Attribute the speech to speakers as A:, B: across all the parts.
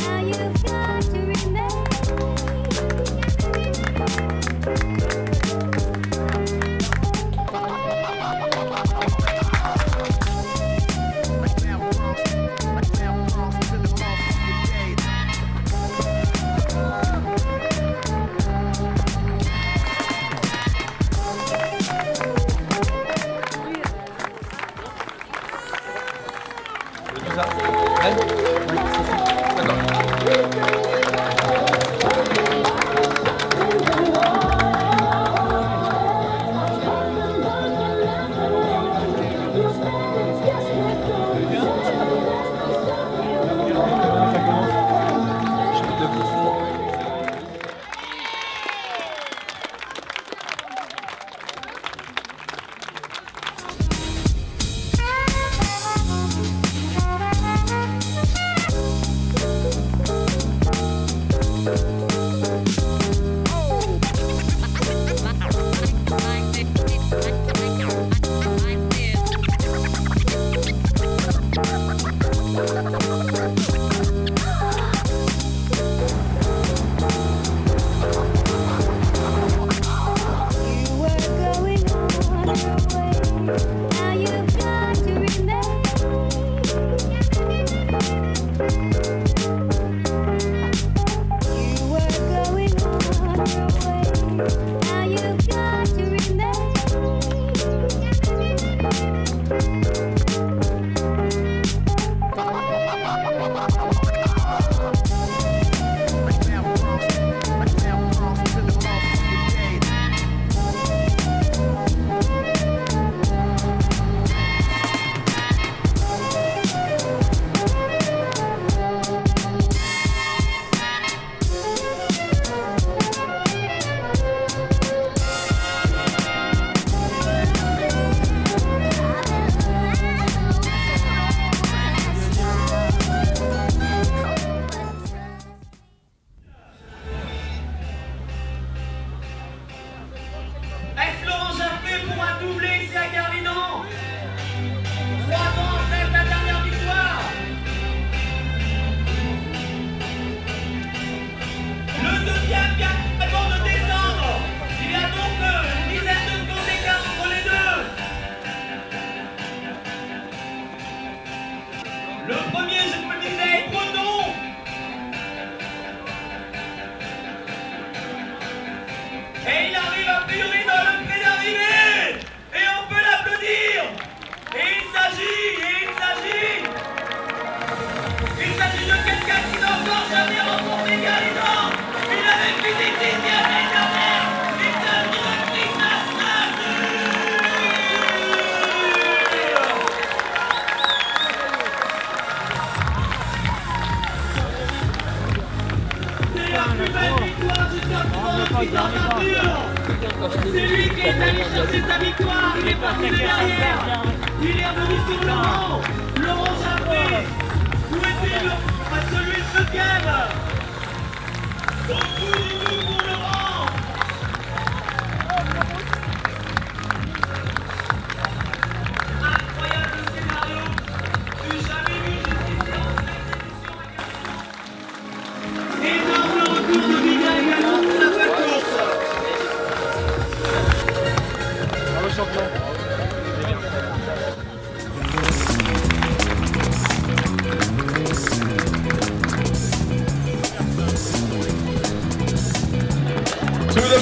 A: Now you've got to remember. arrive a priori dans le gré d'arrivée. Et on peut l'applaudir. Et il s'agit de quelqu'un qui n'a encore jamais remporté Galidor. Il avait fini 10e l'année dernière. Il s'agit de Christophe C'est la plus belle victoire jusqu'à présent de Christophe Arthur. C'est lui qui est allé chercher sa victoire. Il est parti de derrière. Il est revenu sur Laurent. Laurent Jaffré. Où est-il celui de Feuquiel? Beaucoup de nous pour Laurent. Incroyable scénario. Du jamais vu jusqu'ici en 7 éditions. Énorme retour de Miguel également sur la fin de course.
B: Bravo champion.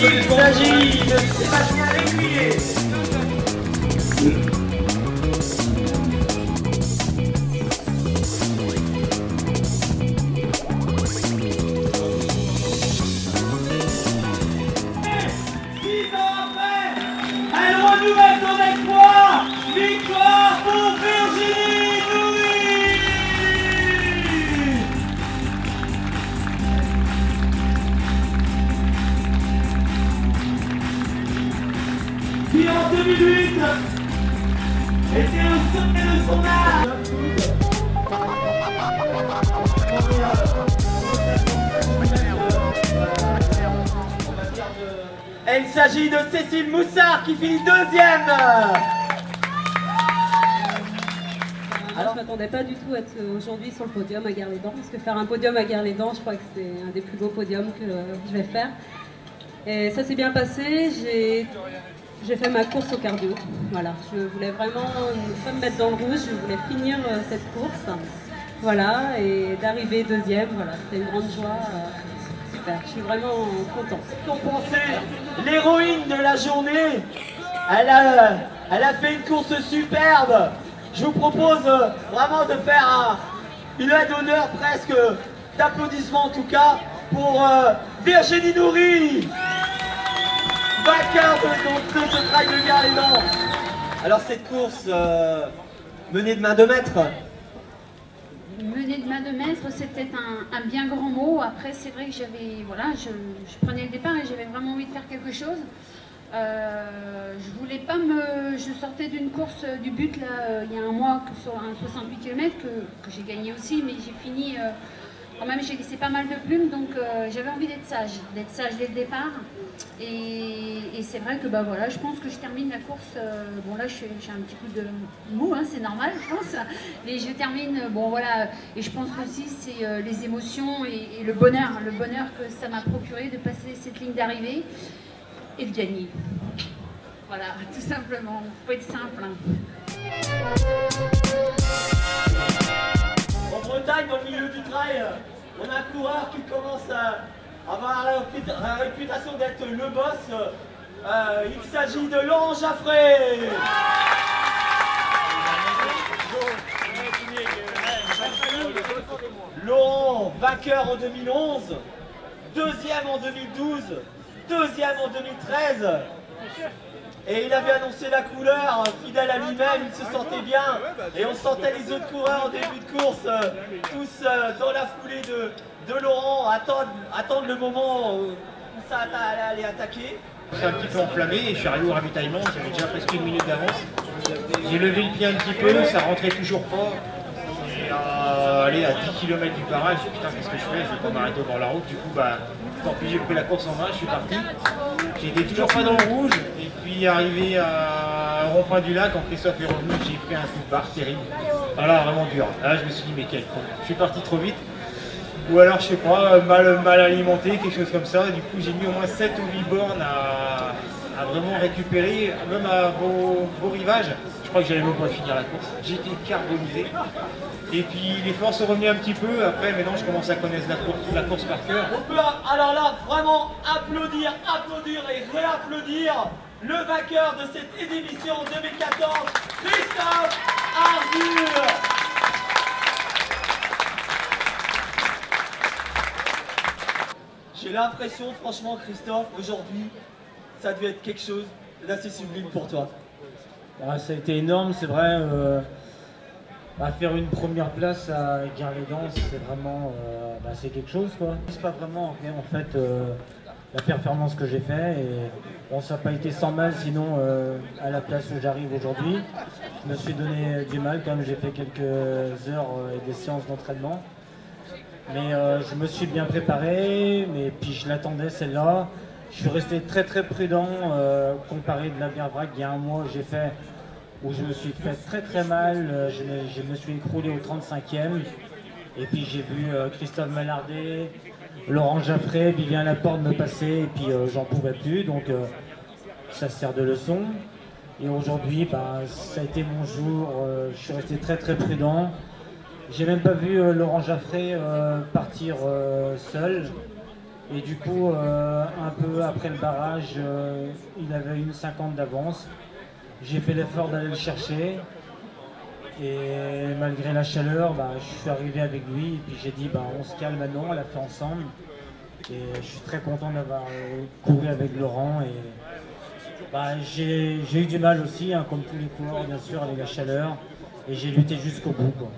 A: Il s'agit de Sébastien Lécuyer. Elle renouvelle son exploit. Victoire pour Virginie Noury. Qui en 2008 était au sommet de son âge. Il s'agit de Cécile Moussard qui finit deuxième.
C: Alors, je ne m'attendais pas du tout à être aujourd'hui sur le podium à Gare-les-Dents, parce que faire un podium à Gare-les-Dents, je crois que c'est un des plus beaux podiums que je vais faire. Et ça s'est bien passé, j'ai fait ma course au cardio. Voilà, je voulais vraiment ne pas me mettre dans le rouge, je voulais finir cette course. Voilà, et d'arriver deuxième, voilà, c'était une grande joie. Super, je suis vraiment contente.
A: Qu'en pensez l'héroïne de la journée? Elle a fait une course superbe. Je vous propose vraiment de faire une lettre d'honneur presque, d'applaudissements en tout cas, pour Virginie Noury, vainqueur de ce trail de Gare-les-Dents. Alors cette course menée de main de maître.
D: Mener de main de maître, c'était un bien grand mot. Après, c'est vrai que j'avais, voilà, je prenais le départ et j'avais vraiment envie de faire quelque chose. Je voulais pas je sortais d'une course du but là, il y a un mois sur un 68 km que j'ai gagné aussi, mais j'ai fini. Quand même, j'ai laissé pas mal de plumes, donc j'avais envie d'être sage dès le départ. Et c'est vrai que bah voilà, je pense que je termine la course. Bon là, j'ai un petit coup de mou, hein, c'est normal, je pense. Mais je termine, bon voilà. Et je pense aussi c'est les émotions et le bonheur que ça m'a procuré de passer cette ligne d'arrivée et de gagner. Voilà, tout simplement. Faut être simple. Hein.
A: En Bretagne, dans le milieu du trail, on a un coureur qui commence à avoir la réputation d'être le boss. Il s'agit de Laurent Jaffré. Laurent, vainqueur en 2011, deuxième en 2012, deuxième en 2013. Et il avait annoncé la couleur, fidèle à lui-même, il se sentait bien. Et on sentait les autres coureurs en début de course, tous dans la foulée de Laurent, attendre le moment où ça allait attaquer.
B: C'est un petit peu enflammé et je suis arrivé au ravitaillement, j'avais déjà presque une minute d'avance. J'ai levé le pied un petit peu, ça rentrait toujours pas. Et aller à 10 km du barrage, je me suis dit putain qu'est-ce que je fais, je vais pas m'arrêter au bord de la route. Du coup bah tant pis, j'ai pris la course en main, je suis parti. J'étais toujours pas dans le rouge et puis arrivé à rond-point du lac, quand Christophe est revenu, j'ai pris un coup de barre terrible. Voilà, vraiment dur. Là je me suis dit mais quel con, je suis parti trop vite. Ou alors je sais pas, mal alimenté, quelque chose comme ça. Du coup j'ai mis au moins 7 ou 8 bornes à vraiment récupérer, même à beau rivage. Je crois que j'allais même pas finir la course. J'étais carbonisé. Et puis les forces sont revenues un petit peu. Après, maintenant, je commence à connaître la course par cœur.
A: On peut alors là vraiment applaudir et réapplaudir le vainqueur de cette édition 2014, Christophe Ardur. J'ai l'impression, franchement, Christophe, aujourd'hui, ça a dû être quelque chose d'assez sublime pour toi.
E: Ah, ça a été énorme, c'est vrai. Faire une première place à Guerre-les-Dents, c'est vraiment c'est quelque chose, quoi. C'est pas vraiment en fait la performance que j'ai fait, et bon, ça n'a pas été sans mal, sinon à la place où j'arrive aujourd'hui, je me suis donné du mal quand même. J'ai fait quelques heures et des séances d'entraînement, mais je me suis bien préparé, mais puis je l'attendais celle-là. Je suis resté très très prudent comparé de la Bière-Vrac. Il y a un mois, j'ai fait où je me suis fait très très mal, je me suis écroulé au 35e, et puis j'ai vu Christophe Malardet, Laurent Jaffray, Vivien Laporte me passer, et puis j'en pouvais plus, donc ça sert de leçon. Et aujourd'hui, ça a été mon jour, je suis resté très très prudent. J'ai même pas vu Laurent Jaffray partir seul, et du coup, un peu après le barrage, il avait une 50 d'avance. J'ai fait l'effort d'aller le chercher, et malgré la chaleur, je suis arrivé avec lui, et puis j'ai dit on se calme maintenant, on l'a fait ensemble, et je suis très content d'avoir couru avec Laurent. Et j'ai eu du mal aussi, comme tous les coureurs bien sûr, avec la chaleur, et j'ai lutté jusqu'au bout, quoi.